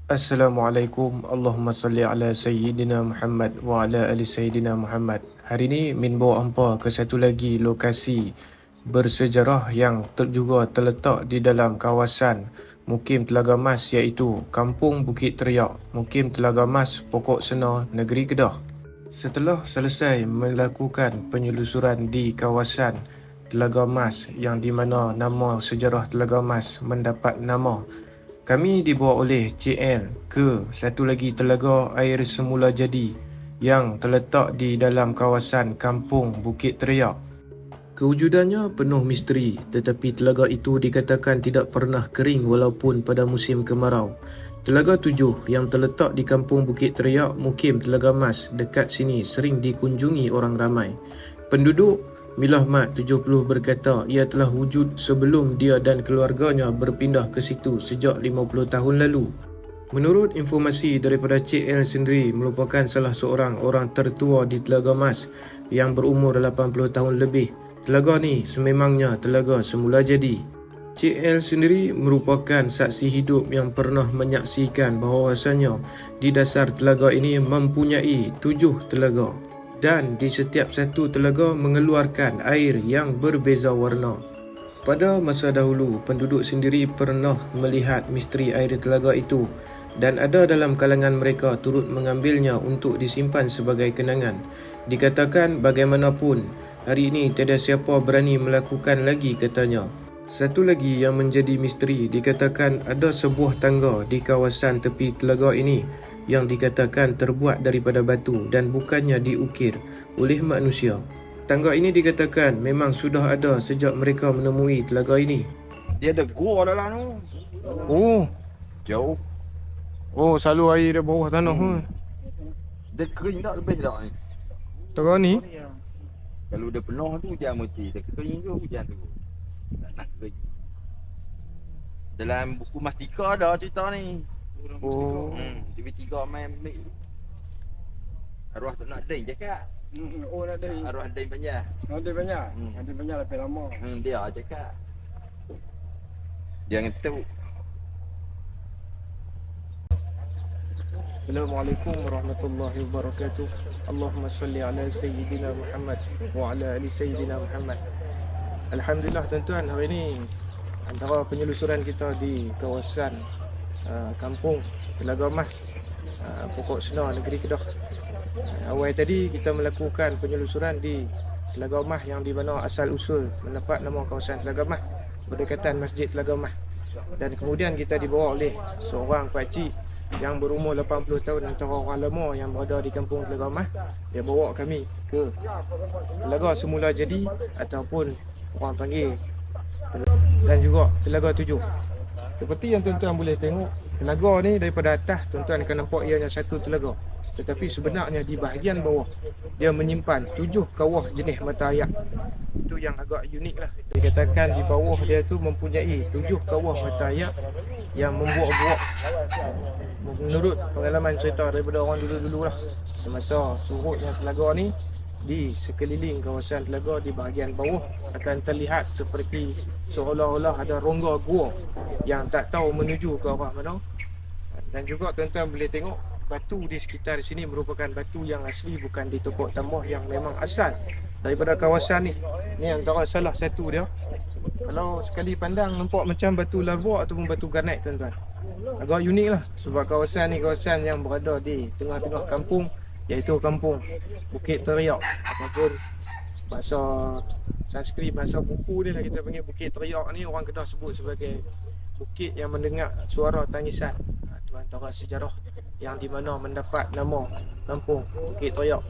Assalamualaikum. Allahumma salli ala Sayyidina Muhammad wa ala ali Sayyidina Muhammad. Hari ini Min bawa hampa ke satu lagi lokasi bersejarah yang juga terletak di dalam kawasan Mukim Telaga Mas, iaitu Kampung Bukit Teriak, Mukim Telaga Mas, Pokok Sena, Negeri Kedah. Setelah selesai melakukan penyelusuran di kawasan Telaga Mas yang di mana nama sejarah Telaga Mas mendapat nama, kami dibawa oleh CL ke satu lagi telaga air semula jadi yang terletak di dalam kawasan Kampung Bukit Teriak. Kewujudannya penuh misteri, tetapi telaga itu dikatakan tidak pernah kering walaupun pada musim kemarau. Telaga 7 yang terletak di Kampung Bukit Teriak, Mukim Telaga Mas, dekat sini sering dikunjungi orang ramai. Penduduk Milah Mat 70 berkata ia telah wujud sebelum dia dan keluarganya berpindah ke situ sejak 50 tahun lalu. Menurut informasi daripada Cik L sendiri, merupakan salah seorang orang tertua di Telaga Mas yang berumur 80 tahun lebih. Telaga ni sememangnya telaga semula jadi. Cik L sendiri merupakan saksi hidup yang pernah menyaksikan bahawasanya di dasar telaga ini mempunyai 7 telaga. Dan di setiap satu telaga mengeluarkan air yang berbeza warna. Pada masa dahulu, penduduk sendiri pernah melihat misteri air telaga itu dan ada dalam kalangan mereka turut mengambilnya untuk disimpan sebagai kenangan. Dikatakan bagaimanapun, hari ini tiada siapa berani melakukan lagi, katanya. Satu lagi yang menjadi misteri, dikatakan ada sebuah tangga di kawasan tepi telaga ini yang dikatakan terbuat daripada batu dan bukannya diukir oleh manusia. Tangga ini dikatakan memang sudah ada sejak mereka menemui telaga ini. Dia ada gua dalam tu. Oh, Jauh. selalu air di bawah tanah. Dia kering tak lebih tak ni. Telaga ni? Kalau dia penuh tu hujan mesti. Dia kering tu hujan tu. Tak nak kering. Dalam buku Mastika ada cerita ni. Oh. TV3 main ambil. Arwah tak nak ding cakap. Oh, nak ada. Arwah ding banyak. Ada banyak. Ada banyak lebih lama. Dia cakap. Dia ngetuk. Assalamualaikum warahmatullahi wabarakatuh. Allahumma salli ala Sayyidina Muhammad wa ala ali Sayyidina Muhammad. Alhamdulillah tuan-tuan, hari ini antara penyelusuran kita di kawasan Kampung Telaga Mas, Pokok Sena, Negeri Kedah. Awal tadi kita melakukan penyelusuran di Telaga Mas yang di mana asal usul mendapat nama kawasan Telaga Mas, berdekatan Masjid Telaga Mas. Dan kemudian kita dibawa oleh seorang pakcik yang berumur 80 tahun, antara orang lama yang berada di Kampung Telaga Mas. Dia bawa kami ke Telaga Semula Jadi ataupun orang panggil dan juga Telaga 7. Seperti yang tuan-tuan boleh tengok, telaga ni daripada atas tuan-tuan akan nampak ianya satu telaga. Tetapi sebenarnya di bahagian bawah dia menyimpan 7 kawah jenis mata air. Itu yang agak unik lah. Dikatakan di bawah dia tu mempunyai 7 kawah mata air yang membuak-buak. Menurut pengalaman cerita daripada orang dulu-dulu lah, semasa surutnya telaga ni, di sekeliling kawasan telaga di bahagian bawah akan terlihat seperti seolah-olah ada rongga gua yang tak tahu menuju ke arah mana. Dan juga tuan-tuan boleh tengok batu di sekitar sini merupakan batu yang asli, bukan ditepuk tambah, yang memang asal daripada kawasan ni. Ni antara salah satu dia. Kalau sekali pandang nampak macam batu lava ataupun batu granit tuan-tuan. Agak unik lah, sebab kawasan ni kawasan yang berada di tengah-tengah kampung, iaitu Kampung Bukit Teriak, ataupun bahasa Sanskrit, bahasa buku ni lah kita panggil Bukit Teriak ni. Orang Kedah sebut sebagai bukit yang mendengar suara tangisan. Itu antara sejarah yang di mana mendapat nama Kampung Bukit Teriak.